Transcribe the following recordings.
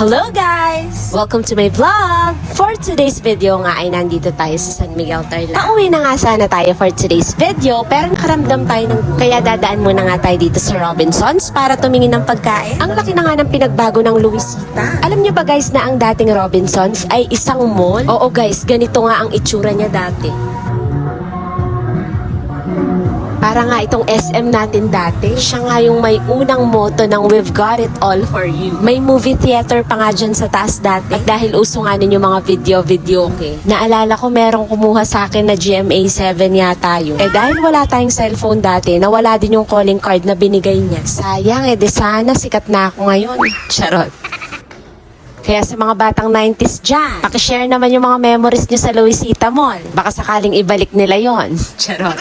Hello guys! Welcome to my vlog! For today's video nga ay nandito tayo sa San Miguel, Tarlac. Pauwi na nga sana tayo for today's video pero nakaramdam tayo ng gutom. Kaya dadaan muna nga tayo dito sa Robinsons para tumingin ng pagkain. Ang laki na nga ng pinagbago ng Luisita. Alam nyo ba guys na ang dating Robinsons ay isang mall? Oo guys, ganito nga ang itsura niya dati. Para nga itong SM natin dati, siya nga yung may unang motto ng We've Got It All For You. May movie theater pa nga dyan sa taas dati. At dahil uso nga nun yung mga video, okay. Naalala ko merong kumuha sa akin na GMA7 yata yun. Dahil wala tayong cellphone dati, nawala din yung calling card na binigay niya. Sayang de sana sikat na ako ngayon. Charot. Kaya sa mga batang 90s dyan, pakishare naman yung mga memories nyo sa Luisita Mall. Baka sakaling ibalik nila yon. Charot.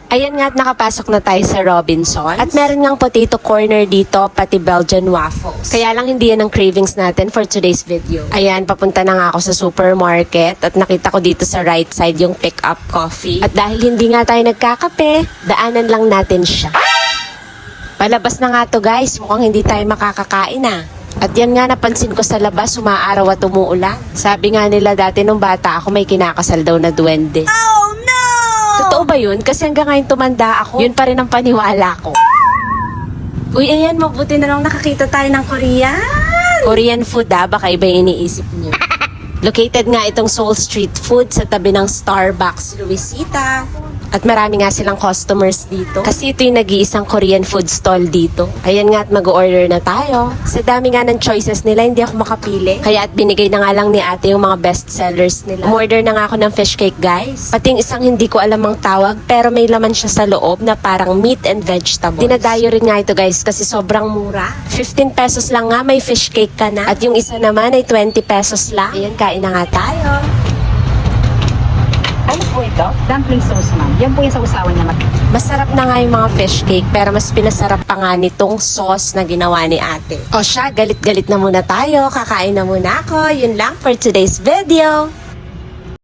Ayan nga at nakapasok na tayo sa Robinsons. At meron ngang potato corner dito, pati Belgian waffles. Kaya lang hindi yan ang cravings natin for today's video. Ayan, papunta na nga ako sa supermarket at nakita ko dito sa right side yung pick up coffee. At dahil hindi nga tayo nagkakape, daanan lang natin siya. Palabas na nga to guys, mukhang hindi tayo makakakain na. At yan nga napansin ko sa labas, umaaraw at umuulan. Sabi nga nila dati nung bata ako may kinakasal daw na duwende. Totoo ba yun? Kasi hanggang ngayon tumanda ako, yun pa rin ang paniwala ko. Uy, ayan, mabuti na lang nakakita tayo ng Korean food baka iba yung iniisip niyo. Located nga itong Seoul Street Food sa tabi ng Starbucks Luisita. At marami nga silang customers dito. Kasi ito yung nag-iisang Korean food stall dito. Ayan nga at mag-order na tayo. Sa dami nga ng choices nila, hindi ako makapili. Kaya at binigay na nga lang ni ate yung mga best sellers nila. Umorder na nga ako ng fish cake guys. Pati yung isang hindi ko alam ang tawag, pero may laman siya sa loob na parang meat and vegetables. Dinadayo rin nga ito guys kasi sobrang mura. 15 pesos lang nga may fish cake ka na. At yung isa naman ay 20 pesos lang. Ayan, kain na nga tayo. Ano po ito? Dumpling sauce, ma'am. Yan po yung sa usawan niya. Masarap na nga yung mga fish cake pero mas pinasarap pa nga nitong sauce na ginawa ni ate. O siya, galit-galit na muna tayo. Kakain na muna ako. Yun lang for today's video.